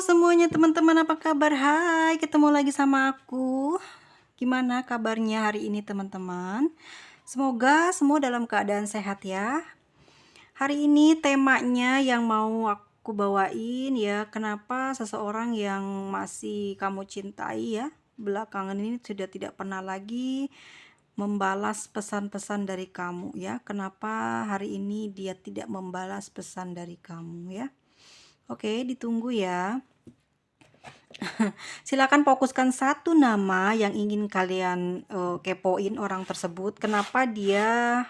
semuanya teman-teman, apa kabar? Hai, ketemu lagi sama aku. Gimana kabarnya hari ini teman-teman? Semoga semua dalam keadaan sehat ya. Hari ini temanya yang mau aku bawain ya, kenapa seseorang yang masih kamu cintai ya, belakangan ini sudah tidak pernah lagi membalas pesan-pesan dari kamu ya. Kenapa hari ini dia tidak membalas pesan dari kamu ya? Oke, ditunggu ya. Silakan fokuskan satu nama yang ingin kalian kepoin orang tersebut. Kenapa dia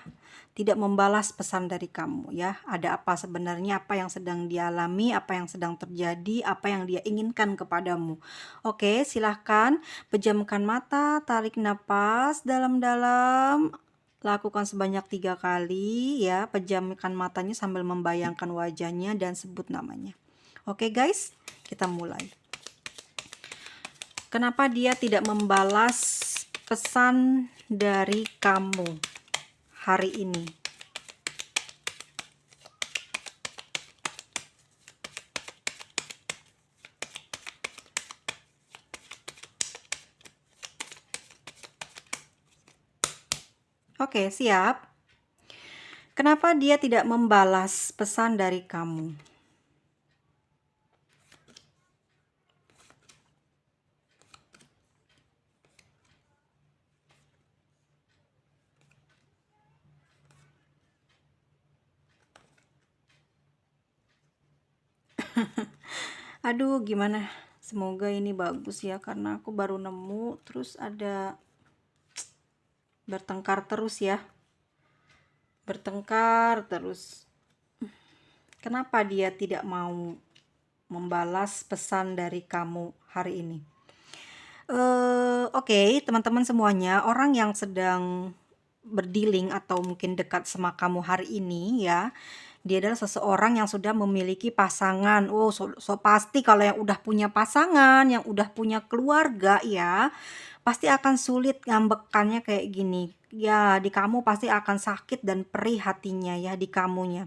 tidak membalas pesan dari kamu ya? Ada apa sebenarnya? Apa yang sedang dialami? Apa yang sedang terjadi? Apa yang dia inginkan kepadamu? Oke, silahkan pejamkan mata, tarik napas dalam-dalam. Lakukan sebanyak 3 kali ya. Pejamkan matanya sambil membayangkan wajahnya dan sebut namanya. Oke guys, kita mulai. Kenapa dia tidak membalas pesan dari kamu hari ini? Oke, siap. Kenapa dia tidak membalas pesan dari kamu? Aduh, gimana? Semoga ini bagus ya, karena aku baru nemu, terus ada bertengkar terus ya. Bertengkar terus. Kenapa dia tidak mau membalas pesan dari kamu hari ini? Oke, teman-teman semuanya, orang yang sedang berdealing atau mungkin dekat sama kamu hari ini ya, dia adalah seseorang yang sudah memiliki pasangan. Oh, so pasti kalau yang udah punya pasangan, yang udah punya keluarga ya, pasti akan sulit ngambekannya kayak gini. Ya, di kamu pasti akan sakit dan perih hatinya ya, di kamunya.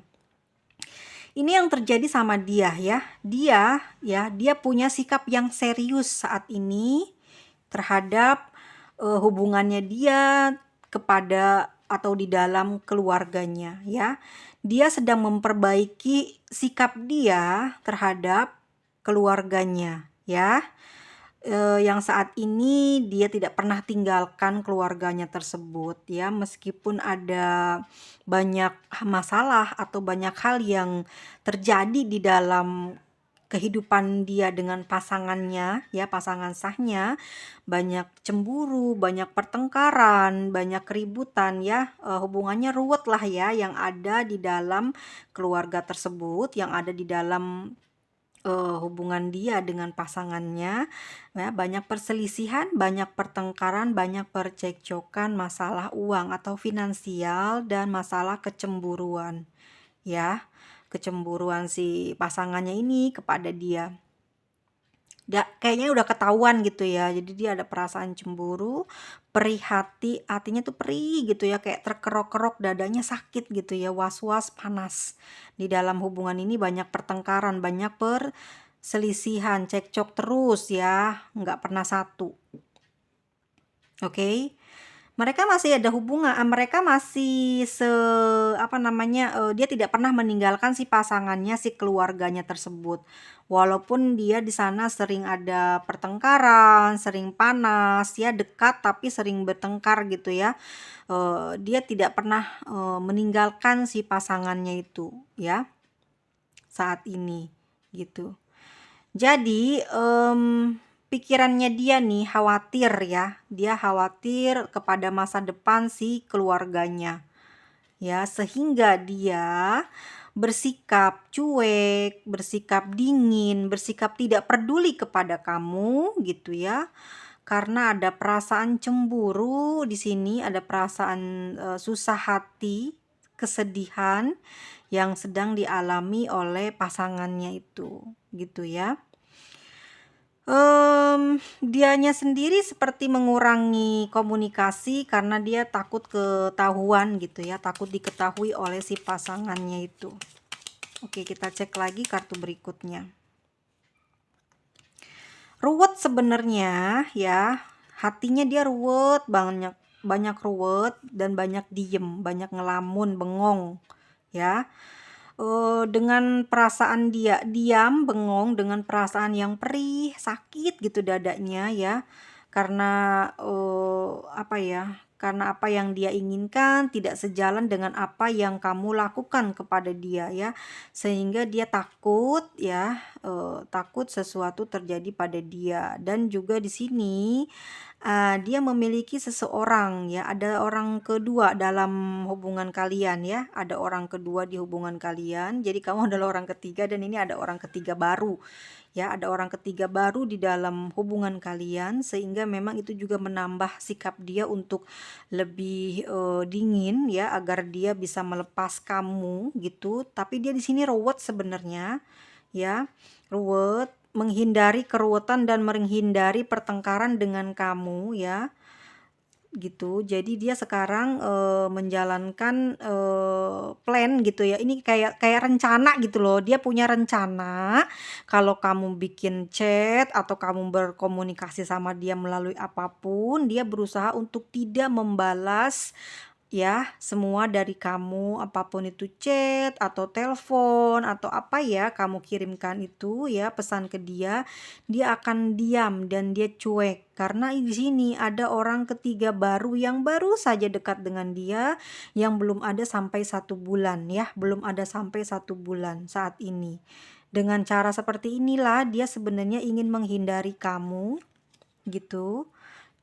Ini yang terjadi sama dia ya. Dia punya sikap yang serius saat ini terhadap hubungannya dia kepada atau di dalam keluarganya ya. Dia sedang memperbaiki sikap dia terhadap keluarganya ya. Yang saat ini dia tidak pernah tinggalkan keluarganya tersebut ya, meskipun ada banyak masalah atau banyak hal yang terjadi di dalam kehidupan dia dengan pasangannya ya, pasangan sahnya, banyak cemburu, banyak pertengkaran, banyak keributan ya, hubungannya ruwet lah ya yang ada di dalam keluarga tersebut, yang ada di dalam hubungan dia dengan pasangannya ya, banyak perselisihan, banyak pertengkaran, banyak percekcokan, masalah uang atau finansial, dan masalah kecemburuan ya, kecemburuan si pasangannya ini kepada dia. Kayaknya udah ketahuan gitu ya, jadi dia ada perasaan cemburu, perih hati, hatinya tuh perih gitu ya, kayak terkerok-kerok, dadanya sakit gitu ya, was-was, panas. Di dalam hubungan ini banyak pertengkaran, banyak perselisihan, cekcok terus ya, nggak pernah satu. Oke. Mereka masih ada hubungan, mereka masih dia tidak pernah meninggalkan si pasangannya, si keluarganya tersebut. Walaupun dia di sana sering ada pertengkaran, sering panas, ya dekat tapi sering bertengkar gitu ya. Dia tidak pernah meninggalkan si pasangannya itu ya saat ini gitu. Jadi pikirannya dia nih khawatir ya, dia khawatir kepada masa depan si keluarganya ya, sehingga dia bersikap cuek, bersikap dingin, bersikap tidak peduli kepada kamu gitu ya. Karena ada perasaan cemburu di sini, ada perasaan susah hati, kesedihan yang sedang dialami oleh pasangannya itu gitu ya. Dianya sendiri seperti mengurangi komunikasi karena dia takut ketahuan gitu ya, takut diketahui oleh si pasangannya itu. Oke, kita cek lagi kartu berikutnya. Ruwet sebenarnya ya, hatinya dia ruwet, banyak banyak ruwet dan banyak diem, banyak ngelamun, bengong ya. Dengan perasaan dia diam, bengong, dengan perasaan yang perih, sakit gitu dadanya ya. Karena apa ya? Karena apa yang dia inginkan tidak sejalan dengan apa yang kamu lakukan kepada dia ya. Sehingga dia takut ya, takut sesuatu terjadi pada dia. Dan juga di sini dia memiliki seseorang ya, ada orang kedua dalam hubungan kalian ya, ada orang kedua di hubungan kalian. Jadi kamu adalah orang ketiga dan ini ada orang ketiga baru ya, ada orang ketiga baru di dalam hubungan kalian sehingga memang itu juga menambah sikap dia untuk lebih dingin ya, agar dia bisa melepas kamu gitu. Tapi dia di sini ruwet sebenarnya ya, ruwet, menghindari keruwetan dan menghindari pertengkaran dengan kamu ya, gitu. Jadi dia sekarang menjalankan plan gitu ya. Ini kayak kayak rencana gitu loh. Dia punya rencana kalau kamu bikin chat atau kamu berkomunikasi sama dia melalui apapun, dia berusaha untuk tidak membalas ya semua dari kamu, apapun itu chat atau telepon atau apa ya kamu kirimkan itu ya pesan ke dia, dia akan diam dan dia cuek karena di sini ada orang ketiga baru yang baru saja dekat dengan dia, yang belum ada sampai 1 bulan ya, belum ada sampai 1 bulan saat ini. Dengan cara seperti inilah dia sebenarnya ingin menghindari kamu gitu,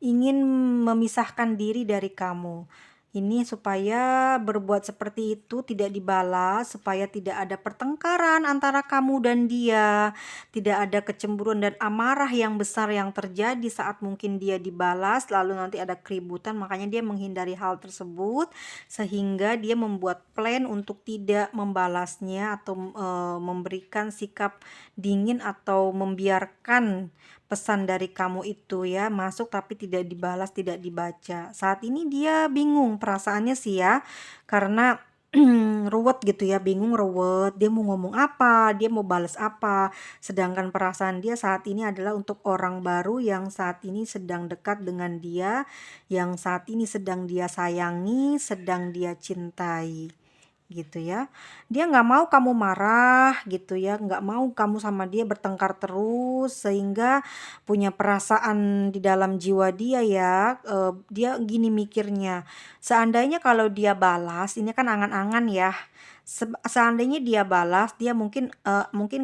ingin memisahkan diri dari kamu. Ini supaya berbuat seperti itu tidak dibalas, supaya tidak ada pertengkaran antara kamu dan dia, tidak ada kecemburuan dan amarah yang besar yang terjadi saat mungkin dia dibalas, lalu nanti ada keributan. Makanya dia menghindari hal tersebut, sehingga dia membuat plan untuk tidak membalasnya atau memberikan sikap dingin atau membiarkan pesan dari kamu itu ya masuk tapi tidak dibalas, tidak dibaca. Saat ini dia bingung perasaannya sih ya, karena ruwet gitu ya, bingung, ruwet, dia mau ngomong apa, dia mau balas apa. Sedangkan perasaan dia saat ini adalah untuk orang baru yang saat ini sedang dekat dengan dia, yang saat ini sedang dia sayangi, sedang dia cintai gitu ya. Dia nggak mau kamu marah gitu ya, nggak mau kamu sama dia bertengkar terus sehingga punya perasaan di dalam jiwa dia ya, dia gini mikirnya, seandainya kalau dia balas, ini kan angan-angan ya, seandainya dia balas, dia mungkin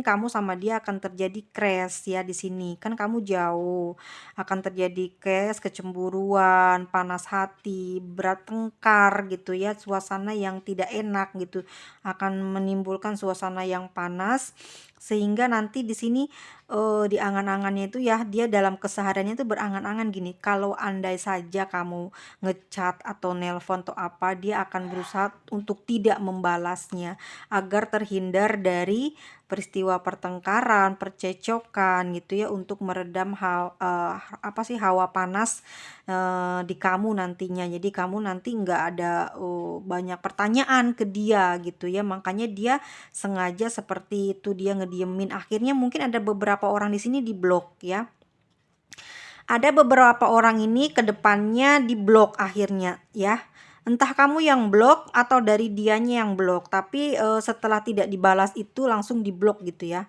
kamu sama dia akan terjadi crash ya di sini, kan kamu jauh, akan terjadi crash, kecemburuan, panas hati, berat tengkar gitu ya, suasana yang tidak enak gitu, akan menimbulkan suasana yang panas sehingga nanti di sini di angan-angannya itu ya, dia dalam kesehariannya itu berangan-angan gini, kalau andai saja kamu ngechat atau nelpon atau apa, dia akan berusaha untuk tidak membalasnya agar terhindar dari peristiwa pertengkaran, percecokan gitu ya, untuk meredam apa sih, hawa panas di kamu nantinya. Jadi kamu nanti nggak ada banyak pertanyaan ke dia gitu ya. Makanya dia sengaja seperti itu, dia ngediemin. Akhirnya mungkin ada beberapa orang di sini diblok ya. Ada beberapa orang ini ke depannya diblok akhirnya ya. Entah kamu yang blok atau dari dianya yang blok, tapi setelah tidak dibalas itu langsung diblok gitu ya.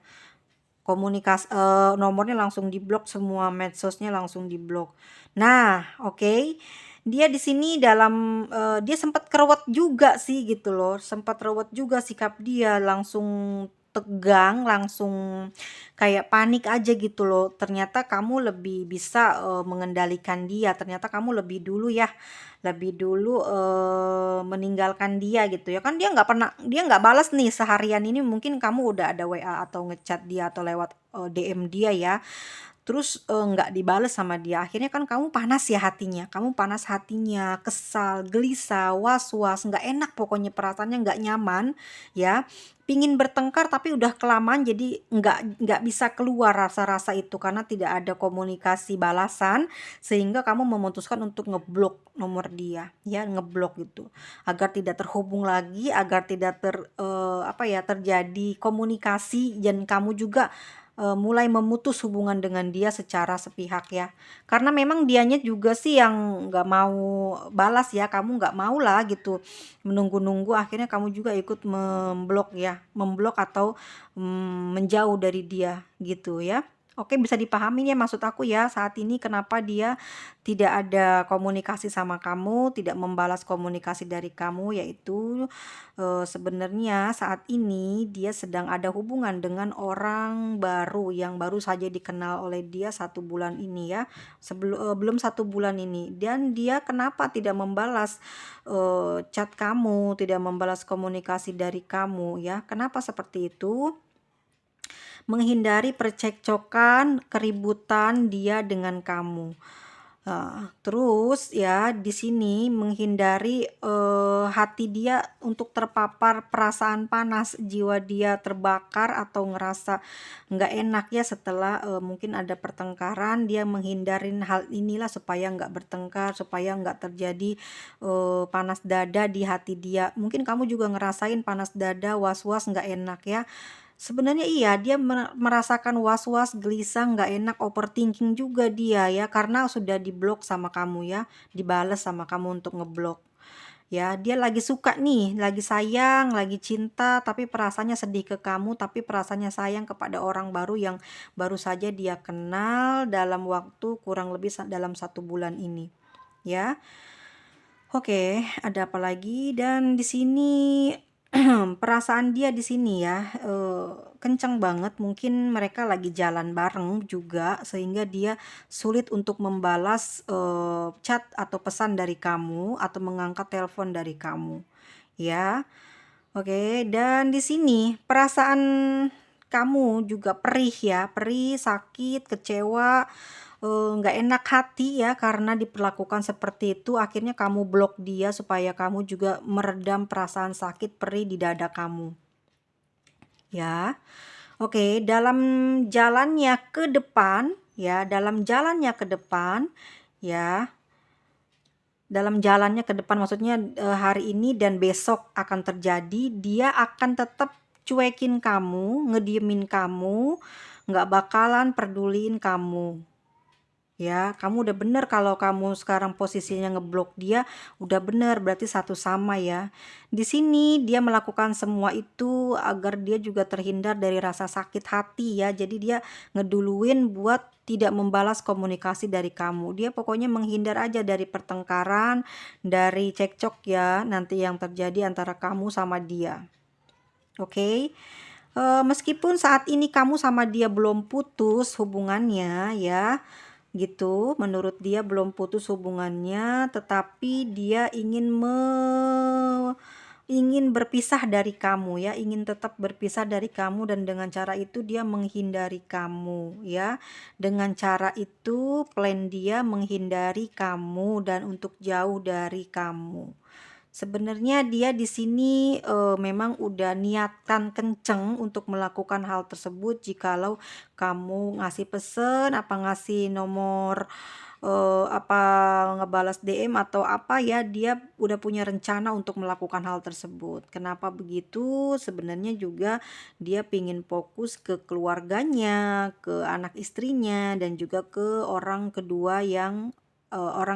Nomornya langsung diblok, semua medsosnya langsung diblok. Nah, oke. Dia di sini dia sempat kerewet juga sih gitu loh, sempat rewet juga sikap dia, langsung tegang, langsung kayak panik aja gitu loh. Ternyata kamu lebih bisa mengendalikan dia, ternyata kamu lebih dulu ya, lebih dulu meninggalkan dia gitu ya. Kan dia nggak balas nih seharian ini, mungkin kamu udah ada WA atau ngechat dia atau lewat DM dia ya. Terus nggak dibales sama dia, akhirnya kan kamu panas ya hatinya, kamu panas hatinya, kesal, gelisah, was-was, nggak enak pokoknya, perasaannya nggak nyaman ya, pingin bertengkar tapi udah kelamaan jadi nggak bisa keluar rasa-rasa itu karena tidak ada komunikasi balasan, sehingga kamu memutuskan untuk ngeblok nomor dia ya, ngeblok gitu agar tidak terhubung lagi, agar tidak apa ya, terjadi komunikasi, dan kamu juga mulai memutus hubungan dengan dia secara sepihak ya. Karena memang dianya juga sih yang nggak mau balas ya, kamu nggak mau lah gitu menunggu-nunggu, akhirnya kamu juga ikut memblok ya, memblok atau menjauh dari dia gitu ya. Oke, bisa dipahami ya maksud aku ya, saat ini kenapa dia tidak ada komunikasi sama kamu, tidak membalas komunikasi dari kamu, yaitu sebenarnya saat ini dia sedang ada hubungan dengan orang baru yang baru saja dikenal oleh dia 1 bulan ini ya, belum 1 bulan ini. Dan dia kenapa tidak membalas chat kamu, tidak membalas komunikasi dari kamu ya? Kenapa seperti itu? Menghindari percekcokan, keributan dia dengan kamu. Terus ya di sini menghindari hati dia untuk terpapar perasaan panas, jiwa dia terbakar atau ngerasa nggak enak ya setelah mungkin ada pertengkaran, dia menghindarin hal inilah supaya nggak bertengkar, supaya nggak terjadi panas dada di hati dia. Mungkin kamu juga ngerasain panas dada, was-was nggak enak ya. Sebenarnya iya, dia merasakan was-was, gelisah, nggak enak, overthinking juga dia ya, karena sudah diblok sama kamu ya, dibales sama kamu untuk ngeblok. Ya, dia lagi suka nih, lagi sayang, lagi cinta, tapi perasaannya sedih ke kamu, tapi perasaannya sayang kepada orang baru yang baru saja dia kenal dalam waktu kurang lebih dalam 1 bulan ini. Ya, oke, ada apa lagi? Dan di sini perasaan dia di sini ya, kencang banget, mungkin mereka lagi jalan bareng juga sehingga dia sulit untuk membalas, chat atau pesan dari kamu atau mengangkat telepon dari kamu, ya. Oke, dan di sini perasaan kamu juga perih ya, perih, sakit, kecewa, nggak enak hati ya karena diperlakukan seperti itu. Akhirnya kamu blok dia supaya kamu juga meredam perasaan sakit perih di dada kamu. Ya, oke. Dalam jalannya ke depan, ya, dalam jalannya ke depan maksudnya hari ini dan besok akan terjadi, dia akan tetap cuekin kamu, ngediemin kamu, nggak bakalan peduliin kamu. Ya, kamu udah bener kalau kamu sekarang posisinya ngeblok dia, udah bener berarti satu sama ya. Di sini dia melakukan semua itu agar dia juga terhindar dari rasa sakit hati ya. Jadi dia ngeduluin buat tidak membalas komunikasi dari kamu. Dia pokoknya menghindar aja dari pertengkaran, dari cekcok ya nanti yang terjadi antara kamu sama dia. Oke. Meskipun saat ini kamu sama dia belum putus hubungannya ya, gitu, menurut dia belum putus hubungannya, tetapi dia ingin berpisah dari kamu ya, ingin tetap berpisah dari kamu, dan dengan cara itu dia menghindari kamu ya. Dengan cara itu plan dia menghindari kamu dan untuk jauh dari kamu. Sebenarnya dia di sini memang udah niatan kenceng untuk melakukan hal tersebut jikalau kamu ngasih pesen, apa ngasih nomor, apa ngebalas DM atau apa ya, dia udah punya rencana untuk melakukan hal tersebut. Kenapa begitu? Sebenarnya juga dia pingin fokus ke keluarganya, ke anak istrinya, dan juga ke orang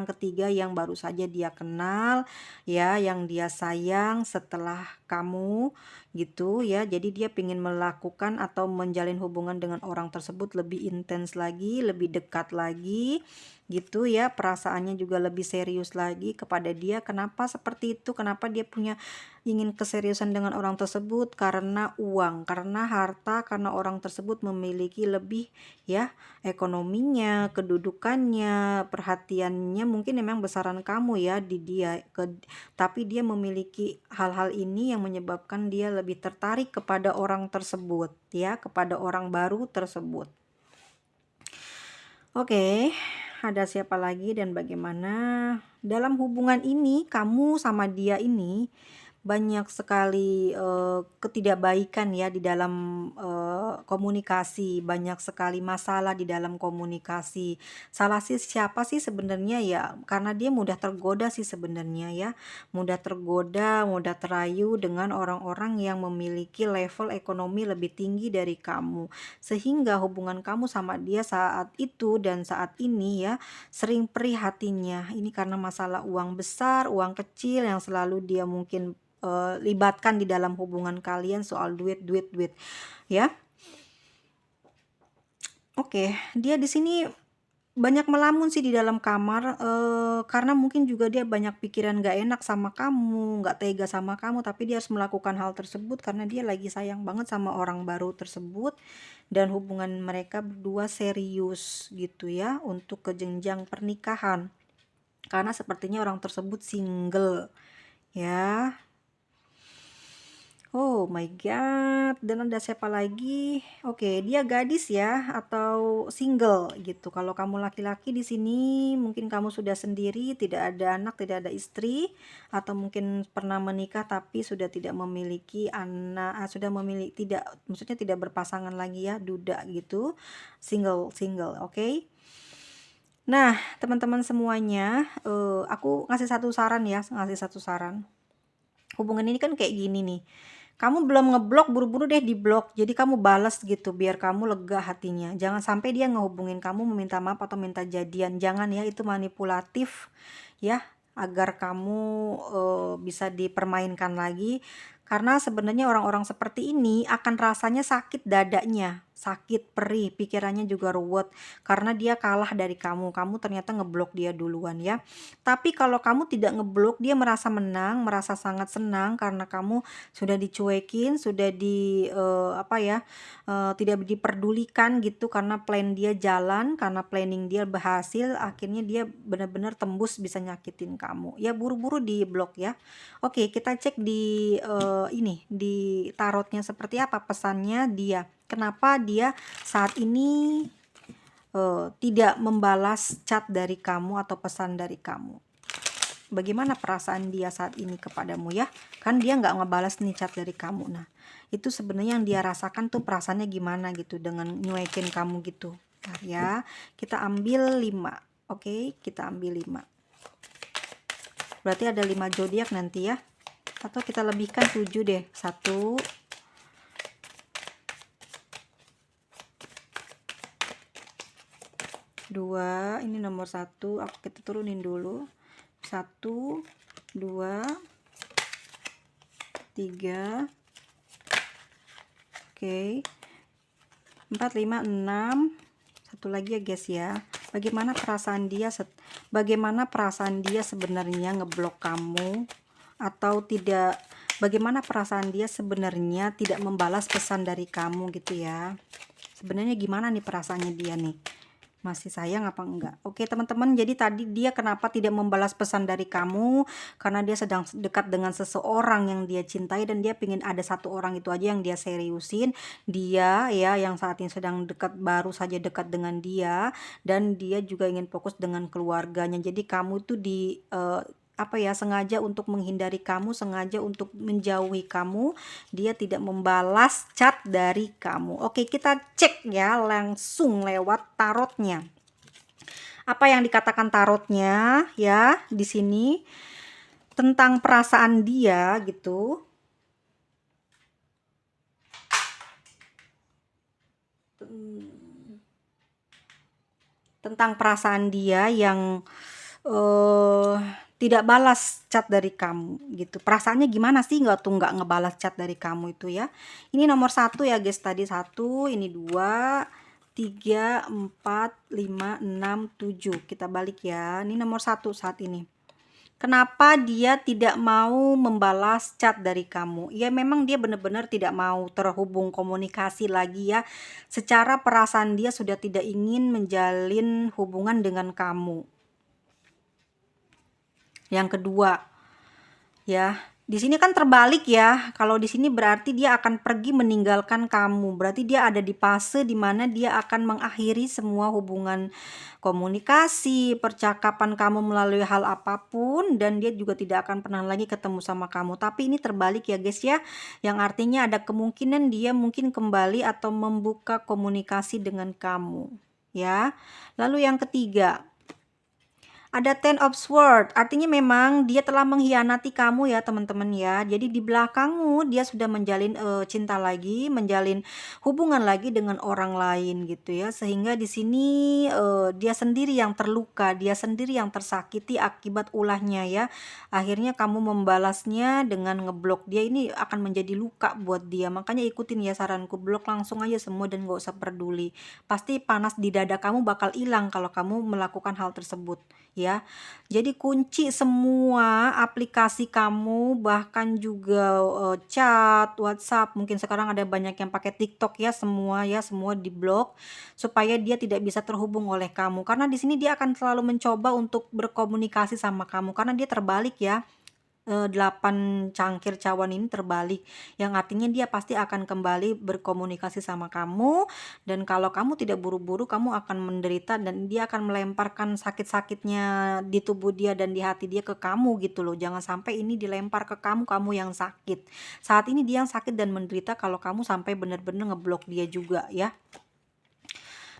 ketiga yang baru saja dia kenal ya, yang dia sayang setelah kamu gitu ya. Jadi dia ingin melakukan atau menjalin hubungan dengan orang tersebut lebih intens lagi, lebih dekat lagi gitu ya. Perasaannya juga lebih serius lagi kepada dia. Kenapa seperti itu? Kenapa dia ingin keseriusan dengan orang tersebut? Karena uang, karena harta, karena orang tersebut memiliki lebih ya, ekonominya, kedudukannya, perhatiannya mungkin memang besaran kamu ya di dia, tapi dia memiliki hal-hal ini yang menyebabkan dia lebih tertarik kepada orang tersebut ya, kepada orang baru tersebut. Oke, ada siapa lagi dan bagaimana? Dalam hubungan ini kamu sama dia ini banyak sekali ketidakbaikan ya di dalam komunikasi, banyak sekali masalah di dalam komunikasi. Salah sih siapa sih sebenarnya ya? Karena dia mudah tergoda sih sebenarnya ya, mudah tergoda, mudah terayu dengan orang-orang yang memiliki level ekonomi lebih tinggi dari kamu, sehingga hubungan kamu sama dia saat itu dan saat ini ya sering perih hatinya. Ini karena masalah uang besar, uang kecil yang selalu dia mungkin libatkan di dalam hubungan kalian, soal duit duit duit ya. Oke, dia di sini banyak melamun sih di dalam kamar, karena mungkin juga dia banyak pikiran gak enak sama kamu, gak tega sama kamu, tapi dia harus melakukan hal tersebut karena dia lagi sayang banget sama orang baru tersebut, dan hubungan mereka berdua serius gitu ya untuk ke jenjang pernikahan, karena sepertinya orang tersebut single ya. Oh my god, dan ada siapa lagi? Oke, dia gadis ya atau single gitu. Kalau kamu laki-laki di sini mungkin kamu sudah sendiri, tidak ada anak, tidak ada istri, atau mungkin pernah menikah tapi sudah tidak memiliki anak, sudah memiliki, tidak, maksudnya tidak berpasangan lagi ya, duda gitu. Single, oke. Nah, teman-teman semuanya, aku ngasih satu saran ya, ngasih satu saran. Hubungan ini kan kayak gini nih, kamu belum ngeblok, buru-buru deh diblok, jadi kamu balas gitu biar kamu lega hatinya. Jangan sampai dia ngehubungin kamu meminta maaf atau minta jadian, jangan ya, itu manipulatif ya, agar kamu bisa dipermainkan lagi. Karena sebenarnya orang-orang seperti ini akan rasanya sakit dadanya, sakit perih, pikirannya juga ruwet karena dia kalah dari kamu ternyata ngeblok dia duluan ya. Tapi kalau kamu tidak ngeblok, dia merasa menang, merasa sangat senang karena kamu sudah dicuekin, sudah tidak diperdulikan gitu, karena plan dia jalan, karena planning dia berhasil, akhirnya dia benar-benar tembus bisa nyakitin kamu. Ya buru-buru di blok ya. Oke, kita cek di di tarotnya seperti apa pesannya dia. Kenapa dia saat ini tidak membalas chat dari kamu atau pesan dari kamu? Bagaimana perasaan dia saat ini kepadamu ya? Kan dia nggak ngebalas nih chat dari kamu. Nah, itu sebenarnya yang dia rasakan tuh perasaannya gimana gitu dengan nyuekin kamu gitu. Nah, ya, kita ambil 5. Oke, kita ambil 5. Berarti ada 5 zodiak nanti ya. Atau kita lebihkan 7 deh. 1, 2, ini nomor 1, kita turunin dulu. 1, 2, 3, oke, 4, 5, 6, satu lagi ya guys ya. Bagaimana perasaan dia sebenarnya ngeblok kamu atau tidak? Bagaimana perasaan dia sebenarnya tidak membalas pesan dari kamu gitu ya? Sebenarnya gimana nih perasaannya dia nih? Masih sayang apa enggak? Oke teman-teman, jadi tadi dia kenapa tidak membalas pesan dari kamu? Karena dia sedang dekat dengan seseorang yang dia cintai, dan dia pingin ada satu orang itu aja yang dia seriusin. Dia ya yang saat ini sedang dekat, baru saja dekat dengan dia, dan dia juga ingin fokus dengan keluarganya. Jadi kamu tuh sengaja untuk menghindari kamu, sengaja untuk menjauhi kamu, dia tidak membalas chat dari kamu. Oke, kita cek ya langsung lewat tarotnya. Apa yang dikatakan tarotnya ya di sini tentang perasaan dia gitu. Tentang perasaan dia yang tidak balas chat dari kamu gitu. Perasaannya gimana sih nggak ngebalas chat dari kamu itu ya? Ini nomor 1 ya guys, tadi 1, ini 2, 3, 4, 5, 6, 7. Kita balik ya. Ini nomor 1 saat ini. Kenapa dia tidak mau membalas chat dari kamu? Ya memang dia benar-benar tidak mau terhubung komunikasi lagi ya. Secara perasaan dia sudah tidak ingin menjalin hubungan dengan kamu. Yang kedua ya, Di sini kan terbalik ya. Kalau di sini berarti dia akan pergi meninggalkan kamu. Berarti dia ada di fase di mana dia akan mengakhiri semua hubungan komunikasi, percakapan kamu melalui hal apapun, dan dia juga tidak akan pernah lagi ketemu sama kamu. Tapi ini terbalik ya guys ya. Yang artinya ada kemungkinan dia mungkin kembali atau membuka komunikasi dengan kamu ya. Lalu yang ketiga, ada Ten of Swords, artinya memang dia telah mengkhianati kamu ya teman-teman ya. Jadi di belakangmu dia sudah menjalin cinta lagi, menjalin hubungan lagi dengan orang lain gitu ya. Sehingga di sini dia sendiri yang terluka, dia sendiri yang tersakiti akibat ulahnya ya. Akhirnya kamu membalasnya dengan ngeblok dia, ini akan menjadi luka buat dia. Makanya ikutin ya saranku, blok langsung aja semua dan gak usah peduli. Pasti panas di dada kamu bakal hilang kalau kamu melakukan hal tersebut ya. Jadi kunci semua aplikasi kamu, bahkan juga chat, WhatsApp, mungkin sekarang ada banyak yang pakai TikTok ya, semua diblok supaya dia tidak bisa terhubung oleh kamu. Karena di sini dia akan selalu mencoba untuk berkomunikasi sama kamu karena dia terbalik ya. 8 cangkir cawan ini terbalik, yang artinya dia pasti akan kembali berkomunikasi sama kamu, dan kalau kamu tidak buru-buru kamu akan menderita dan dia akan melemparkan sakit-sakitnya di tubuh dia dan di hati dia ke kamu gitu loh. Jangan sampai ini dilempar ke kamu, kamu yang sakit. Saat ini dia yang sakit dan menderita kalau kamu sampai benar-benar ngeblok dia juga ya.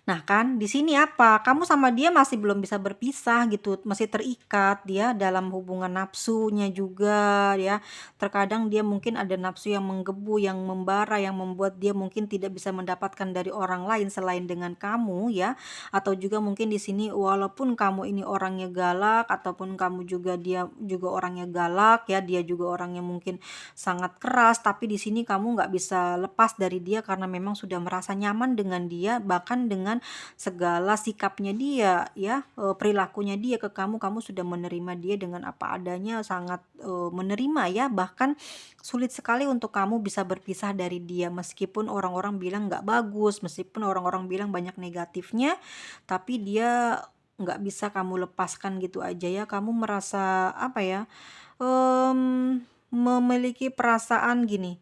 Nah kan, di sini apa? Kamu sama dia masih belum bisa berpisah gitu, masih terikat dia dalam hubungan nafsunya juga ya. Terkadang dia mungkin ada nafsu yang menggebu, yang membara, yang membuat dia mungkin tidak bisa mendapatkan dari orang lain selain dengan kamu ya. Atau juga mungkin di sini walaupun kamu ini orangnya galak ataupun kamu juga dia juga orangnya galak ya, dia juga orangnya mungkin sangat keras, tapi di sini kamu nggak bisa lepas dari dia karena memang sudah merasa nyaman dengan dia, bahkan dengan segala sikapnya dia ya, perilakunya dia ke kamu, kamu sudah menerima dia dengan apa adanya, sangat menerima ya. Bahkan sulit sekali untuk kamu bisa berpisah dari dia meskipun orang-orang bilang nggak bagus, meskipun orang-orang bilang banyak negatifnya, tapi dia nggak bisa kamu lepaskan gitu aja ya. Kamu merasa apa ya, memiliki perasaan gini,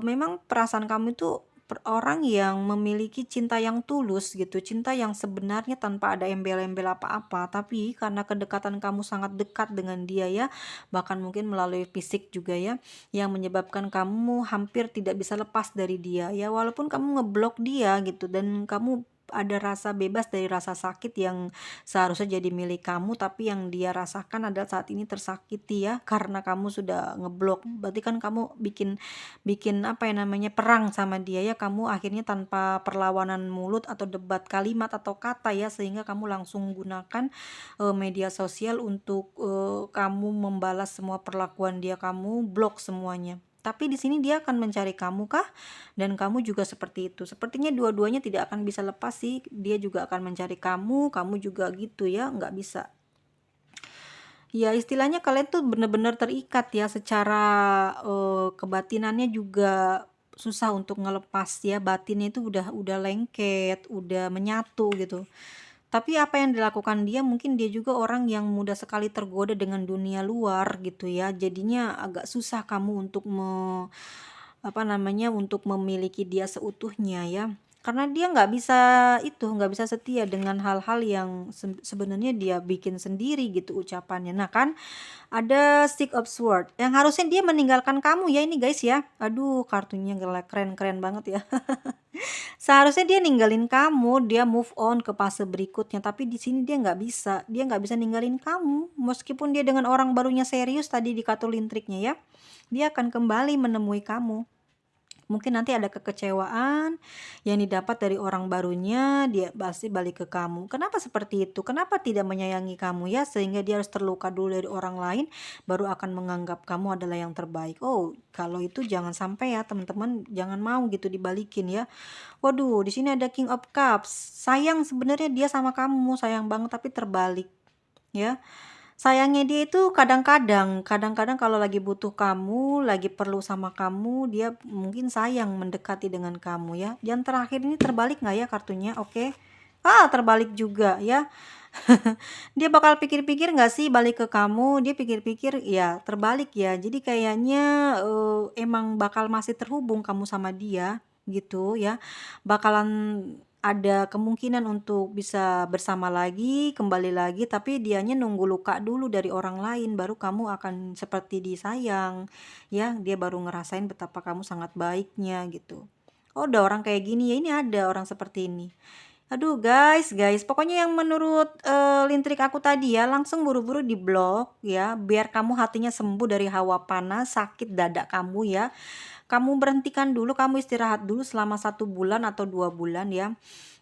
memang perasaan kamu itu orang yang memiliki cinta yang tulus gitu, cinta yang sebenarnya tanpa ada embel-embel apa-apa, tapi karena kedekatan kamu sangat dekat dengan dia ya, bahkan mungkin melalui fisik juga ya, yang menyebabkan kamu hampir tidak bisa lepas dari dia ya, walaupun kamu ngeblok dia gitu dan kamu ada rasa bebas dari rasa sakit yang seharusnya jadi milik kamu, tapi yang dia rasakan adalah saat ini tersakiti ya karena kamu sudah ngeblok. Berarti kan kamu bikin bikin apa ya namanya, perang sama dia ya, kamu akhirnya tanpa perlawanan mulut atau debat kalimat atau kata ya, sehingga kamu langsung gunakan media sosial untuk kamu membalas semua perlakuan dia, kamu blok semuanya. Tapi di sini dia akan mencari kamu kah? Dan kamu juga seperti itu. Sepertinya dua-duanya tidak akan bisa lepas sih. Dia juga akan mencari kamu juga gitu ya, nggak bisa. Ya istilahnya kalian tuh bener-bener terikat ya secara kebatinannya juga susah untuk ngelepas ya, batinnya itu udah lengket, udah menyatu gitu. Tapi apa yang dilakukan dia, mungkin dia juga orang yang mudah sekali tergoda dengan dunia luar gitu ya. Jadinya agak susah kamu untuk apa namanya, untuk memiliki dia seutuhnya ya. Karena dia nggak bisa setia dengan hal-hal yang sebenarnya dia bikin sendiri gitu ucapannya. Nah kan ada Six of Swords yang harusnya dia meninggalkan kamu ya ini guys ya. Aduh kartunya keren-keren banget ya. Seharusnya dia ninggalin kamu, dia move on ke fase berikutnya, tapi di sini dia nggak bisa ninggalin kamu. Meskipun dia dengan orang barunya serius tadi di kartu lintriknya ya, dia akan kembali menemui kamu. Mungkin nanti ada kekecewaan yang didapat dari orang barunya, dia pasti balik ke kamu. Kenapa seperti itu? Kenapa tidak menyayangi kamu ya? Sehingga dia harus terluka dulu dari orang lain, baru akan menganggap kamu adalah yang terbaik. Oh, kalau itu jangan sampai ya teman-teman, jangan mau gitu dibalikin ya. Waduh, di sini ada King of Cups. Sayang sebenarnya dia sama kamu, sayang banget tapi terbalik ya. Sayangnya dia itu kadang-kadang kalau lagi butuh kamu, lagi perlu sama kamu, dia mungkin sayang mendekati dengan kamu ya. Yang terakhir ini terbalik nggak ya kartunya? Oke. Ah, terbalik juga ya. Dia bakal pikir-pikir nggak sih balik ke kamu? Dia pikir-pikir ya terbalik ya. Jadi kayaknya, emang bakal masih terhubung kamu sama dia gitu ya. Bakalan ada kemungkinan untuk bisa bersama lagi, kembali lagi, tapi dianya nunggu luka dulu dari orang lain baru kamu akan seperti disayang ya. Dia baru ngerasain betapa kamu sangat baiknya gitu. Oh, ada orang kayak gini ya, ini ada orang seperti ini. Aduh guys, guys, pokoknya yang menurut lintrik aku tadi ya, langsung buru-buru diblok ya, biar kamu hatinya sembuh dari hawa panas, sakit dada kamu ya. Kamu berhentikan dulu, kamu istirahat dulu selama 1 bulan atau 2 bulan ya.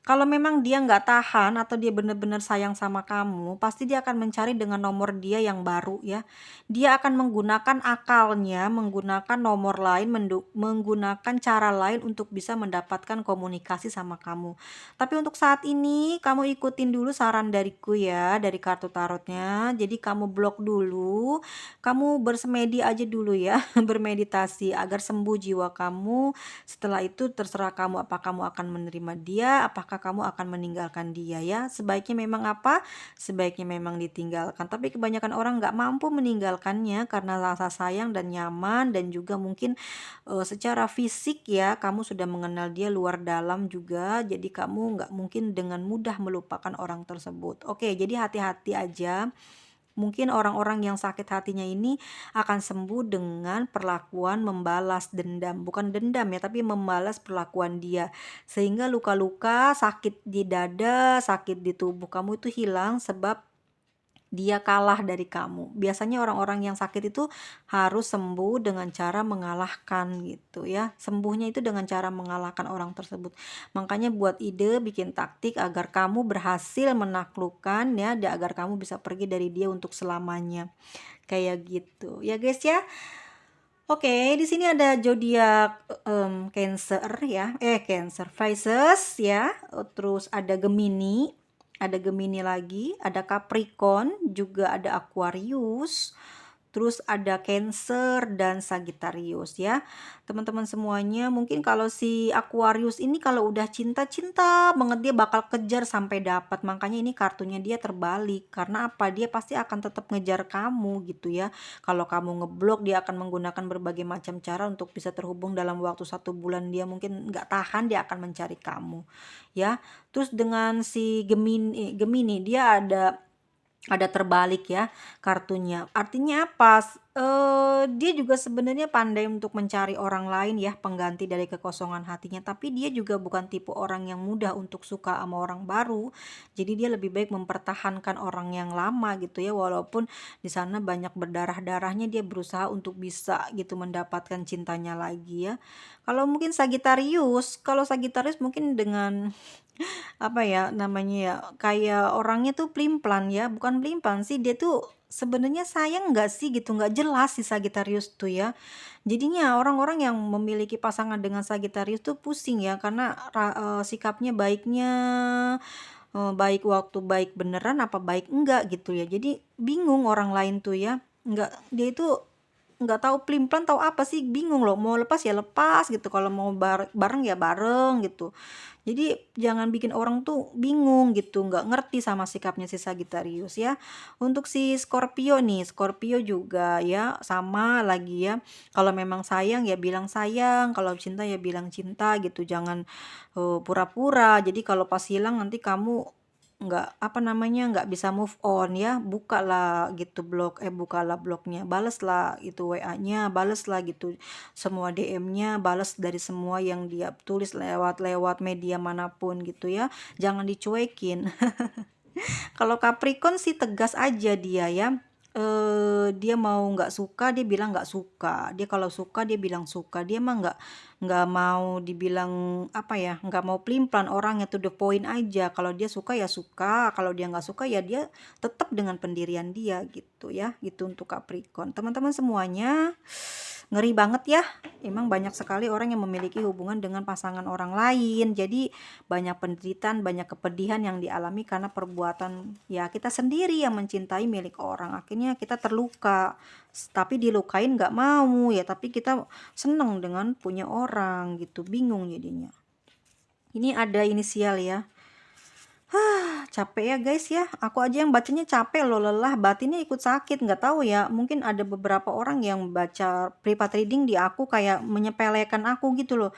Kalau memang dia nggak tahan atau dia benar-benar sayang sama kamu, pasti dia akan mencari dengan nomor dia yang baru ya. Dia akan menggunakan akalnya, menggunakan nomor lain, menggunakan cara lain untuk bisa mendapatkan komunikasi sama kamu. Tapi untuk saat ini kamu ikutin dulu saran dariku ya, dari kartu tarotnya. Jadi kamu blok dulu, kamu bersemedi aja dulu ya, bermeditasi agar sembuh jiwa kamu. Setelah itu terserah kamu, apa kamu akan menerima dia, apakah kamu akan meninggalkan dia ya. Sebaiknya memang apa? Sebaiknya memang ditinggalkan. Tapi kebanyakan orang nggak mampu meninggalkannya karena rasa sayang dan nyaman, dan juga mungkin secara fisik ya kamu sudah mengenal dia luar dalam juga. Jadi kamu nggak mungkin dengan mudah melupakan orang tersebut. Oke, jadi hati-hati aja. Mungkin orang-orang yang sakit hatinya ini akan sembuh dengan perlakuan membalas dendam. Bukan dendam ya, tapi membalas perlakuan dia. Sehingga luka-luka, sakit di dada, sakit di tubuh kamu itu hilang sebab dia kalah dari kamu. Biasanya orang-orang yang sakit itu harus sembuh dengan cara mengalahkan gitu ya. Sembuhnya itu dengan cara mengalahkan orang tersebut. Makanya buat ide, bikin taktik agar kamu berhasil menaklukkan ya, agar kamu bisa pergi dari dia untuk selamanya. Kayak gitu. Ya guys ya. Oke, di sini ada zodiak Cancer ya. Cancer, Pisces ya. Terus ada Gemini lagi, ada Capricorn, juga ada Aquarius. Terus ada Cancer dan Sagittarius ya. Teman-teman semuanya, mungkin kalau si Aquarius ini kalau udah cinta-cinta banget dia bakal kejar sampai dapat. Makanya ini kartunya dia terbalik. Karena apa? Dia pasti akan tetap ngejar kamu gitu ya. Kalau kamu ngeblok, dia akan menggunakan berbagai macam cara untuk bisa terhubung dalam waktu 1 bulan. Dia mungkin nggak tahan, dia akan mencari kamu ya. Terus dengan si Gemini dia ada terbalik ya kartunya. Artinya apa? Dia juga sebenarnya pandai untuk mencari orang lain ya, pengganti dari kekosongan hatinya. Tapi dia juga bukan tipe orang yang mudah untuk suka sama orang baru. Jadi dia lebih baik mempertahankan orang yang lama gitu ya. Walaupun di sana banyak berdarah-darahnya, dia berusaha untuk bisa gitu mendapatkan cintanya lagi ya. Kalau Sagittarius mungkin dengan apa ya namanya ya, kayak orangnya tuh plimplan ya, bukan plimplan sih, dia tuh sebenarnya sayang nggak sih gitu, nggak jelas si Sagittarius tuh ya. Jadinya orang-orang yang memiliki pasangan dengan Sagittarius tuh pusing ya, karena sikapnya baiknya baik waktu baik beneran apa baik enggak gitu ya. Jadi bingung orang lain tuh ya, nggak, dia itu nggak tahu plimplan tahu apa sih, bingung loh, mau lepas ya lepas gitu, kalau mau bareng ya bareng gitu. Jadi jangan bikin orang tuh bingung gitu, nggak ngerti sama sikapnya si Sagittarius ya. Untuk si Scorpio nih, Scorpio juga ya sama lagi ya. Kalau memang sayang ya bilang sayang, kalau cinta ya bilang cinta gitu. Jangan pura-pura. Jadi kalau pas hilang nanti kamu nggak apa namanya nggak bisa move on ya, bukalah blognya, baleslah itu WA-nya, baleslah gitu semua DM-nya, bales dari semua yang dia tulis lewat media manapun gitu ya, jangan dicuekin. Kalau Capricorn sih tegas aja dia ya. Dia mau nggak suka, dia bilang nggak suka. Dia kalau suka, dia bilang suka. Dia mah nggak mau dibilang apa ya, nggak mau pelin-pelan, orangnya to the point aja. Kalau dia suka ya suka, kalau dia nggak suka ya dia tetap dengan pendirian dia gitu ya. Gitu untuk Capricorn. Teman-teman semuanya, ngeri banget ya. Emang banyak sekali orang yang memiliki hubungan dengan pasangan orang lain. Jadi banyak penderitaan, banyak kepedihan yang dialami karena perbuatan ya kita sendiri yang mencintai milik orang. Akhirnya kita terluka, tapi dilukain nggak mau ya, tapi kita seneng dengan punya orang gitu, bingung jadinya. Ini ada inisial ya. Capek ya guys ya, aku aja yang bacanya capek loh, lelah, batinnya ikut sakit, nggak tahu ya, mungkin ada beberapa orang yang baca privat reading di aku kayak menyepelekan aku gitu loh.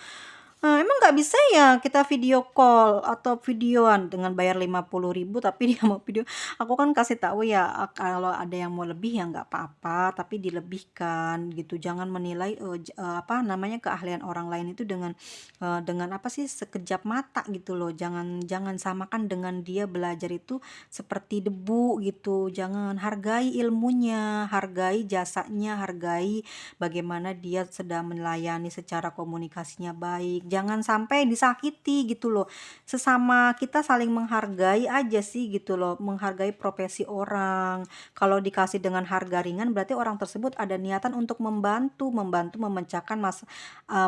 Emang nggak bisa ya kita video call atau videoan dengan bayar 50.000 tapi dia mau video. Aku kan kasih tahu ya, kalau ada yang mau lebih ya nggak apa-apa, tapi dilebihkan gitu. Jangan menilai apa namanya keahlian orang lain itu dengan apa sih sekejap mata gitu loh. Jangan jangan samakan dengan dia belajar itu seperti debu gitu. Jangan, hargai ilmunya, hargai jasanya, hargai bagaimana dia sedang melayani secara komunikasinya baik. Jangan sampai disakiti gitu loh. Sesama kita saling menghargai aja sih gitu loh, menghargai profesi orang. Kalau dikasih dengan harga ringan berarti orang tersebut ada niatan untuk membantu memecahkan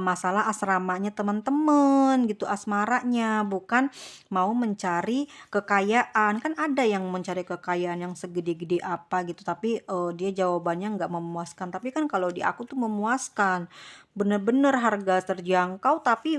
masalah asramanya teman-teman gitu, asmaranya, bukan mau mencari kekayaan. Kan ada yang mencari kekayaan yang segede-gede apa gitu, tapi dia jawabannya nggak memuaskan. Tapi kan kalau di aku tuh memuaskan, bener-bener harga terjangkau, tapi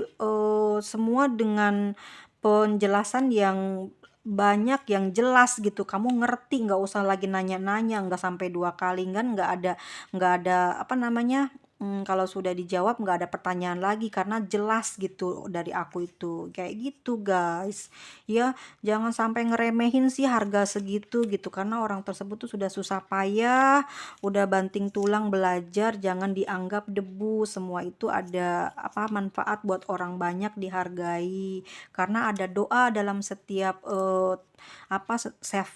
semua dengan penjelasan yang banyak, yang jelas gitu, kamu ngerti, nggak usah lagi nanya-nanya, nggak sampai 2 kali kan, nggak ada apa namanya, kalau sudah dijawab nggak ada pertanyaan lagi karena jelas gitu dari aku itu, kayak gitu guys ya. Jangan sampai ngeremehin sih harga segitu gitu, karena orang tersebut tuh sudah susah payah, udah banting tulang belajar. Jangan dianggap debu, semua itu ada apa manfaat buat orang banyak, dihargai, karena ada doa dalam setiap apa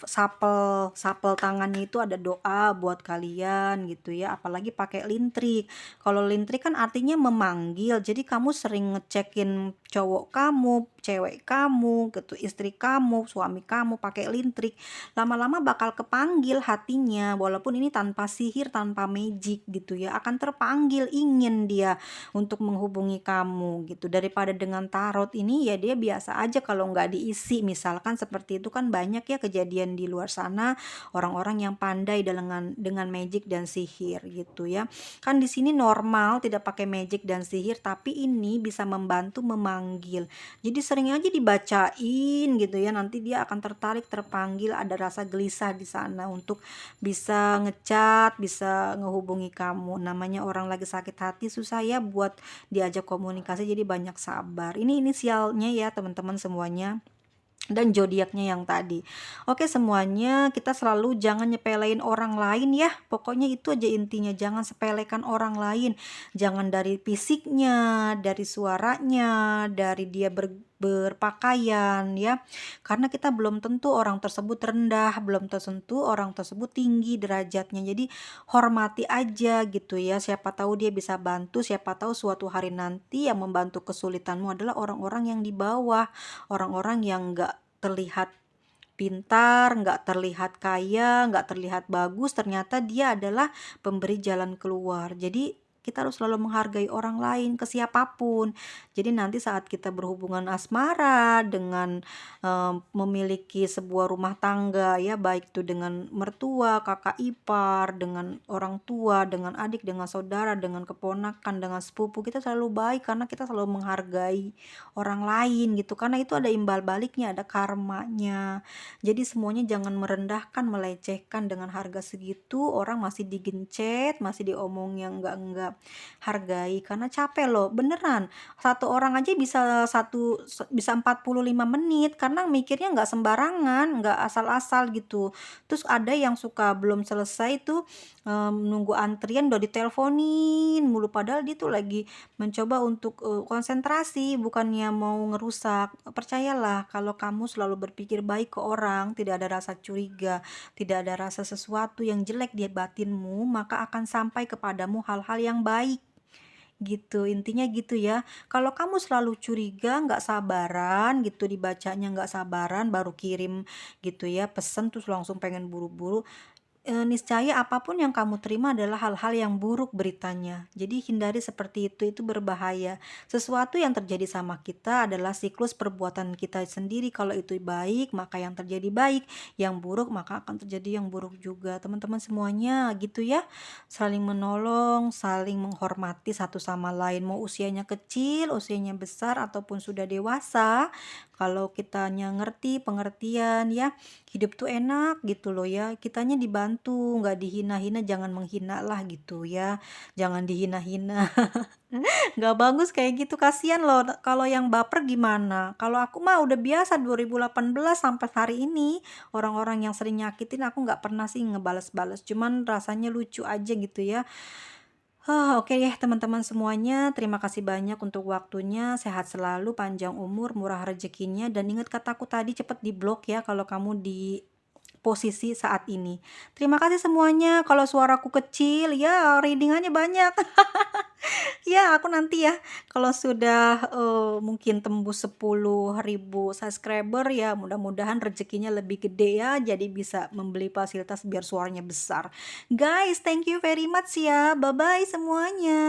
sapel sapel tangannya itu ada doa buat kalian gitu ya. Apalagi pakai lintrik. Kalau lintrik kan artinya memanggil, jadi kamu sering ngecekin cowok kamu, cewek kamu gitu, istri kamu, suami kamu pakai lintrik, lama-lama bakal kepanggil hatinya, walaupun ini tanpa sihir, tanpa magic gitu ya, akan terpanggil, ingin dia untuk menghubungi kamu gitu. Daripada dengan tarot ini ya dia biasa aja kalau nggak diisi, misalkan seperti itu. Kan banyak ya kejadian di luar sana, orang-orang yang pandai dengan magic dan sihir gitu ya. Kan di sini normal tidak pakai magic dan sihir, tapi ini bisa membantu memanggil. Jadi sering aja dibacain gitu ya, nanti dia akan tertarik, terpanggil, ada rasa gelisah di sana untuk bisa ngechat, bisa ngehubungi kamu. Namanya orang lagi sakit hati susah ya buat diajak komunikasi, jadi banyak sabar. Ini inisialnya ya teman-teman semuanya, dan zodiaknya yang tadi. Oke semuanya, kita selalu jangan nyepelein orang lain ya. Pokoknya itu aja intinya, jangan sepelekan orang lain. Jangan dari fisiknya, dari suaranya, dari dia berpakaian ya. Karena kita belum tentu orang tersebut rendah, belum tentu orang tersebut tinggi derajatnya. Jadi hormati aja gitu ya. Siapa tahu dia bisa bantu, siapa tahu suatu hari nanti yang membantu kesulitanmu adalah orang-orang yang di bawah, orang-orang yang nggak terlihat pintar, nggak terlihat kaya, nggak terlihat bagus, ternyata dia adalah pemberi jalan keluar. Jadi kita harus selalu menghargai orang lain ke siapapun. Jadi nanti saat kita berhubungan asmara dengan memiliki sebuah rumah tangga ya, baik itu dengan mertua, kakak ipar, dengan orang tua, dengan adik, dengan saudara, dengan keponakan, dengan sepupu, kita selalu baik karena kita selalu menghargai orang lain gitu, karena itu ada imbal baliknya, ada karmanya. Jadi semuanya jangan merendahkan, melecehkan dengan harga segitu, orang masih digencet, masih diomong yang enggak hargai, karena capek loh beneran. Satu orang aja bisa 45 menit karena mikirnya nggak sembarangan, nggak asal-asal gitu. Terus ada yang suka belum selesai tuh nunggu antrian udah diteleponin mulu, padahal dia tuh lagi mencoba untuk konsentrasi, bukannya mau ngerusak. Percayalah, kalau kamu selalu berpikir baik ke orang, tidak ada rasa curiga, tidak ada rasa sesuatu yang jelek di batinmu, maka akan sampai kepadamu hal-hal yang baik gitu. Intinya gitu ya. Kalau kamu selalu curiga, nggak sabaran gitu, dibacanya nggak sabaran, baru kirim gitu ya pesen terus langsung pengen buru-buru, niscaya apapun yang kamu terima adalah hal-hal yang buruk beritanya. Jadi hindari seperti itu berbahaya. Sesuatu yang terjadi sama kita adalah siklus perbuatan kita sendiri. Kalau itu baik, maka yang terjadi baik. Yang buruk, maka akan terjadi yang buruk juga. Teman-teman semuanya gitu ya. Saling menolong, saling menghormati satu sama lain. Mau usianya kecil, usianya besar, ataupun sudah dewasa. Kalau kitanya ngerti, pengertian ya, hidup tuh enak gitu loh ya, kitanya dibantu, nggak dihina-hina, jangan menghina lah gitu ya, jangan dihina-hina. Nggak bagus kayak gitu, kasihan loh kalau yang baper gimana. Kalau aku mah udah biasa 2018 sampai hari ini, orang-orang yang sering nyakitin aku nggak pernah sih ngebales-bales, cuman rasanya lucu aja gitu ya. Oke ya teman-teman semuanya, terima kasih banyak untuk waktunya, sehat selalu, panjang umur, murah rezekinya, dan ingat kataku tadi, cepet diblok ya kalau kamu di posisi saat ini. Terima kasih semuanya, kalau suaraku kecil ya readingannya banyak. Ya, aku nanti ya kalau sudah, mungkin tembus 10.000 subscriber ya mudah-mudahan rezekinya lebih gede ya, jadi bisa membeli fasilitas biar suaranya besar. Guys, thank you very much ya. Bye-bye semuanya.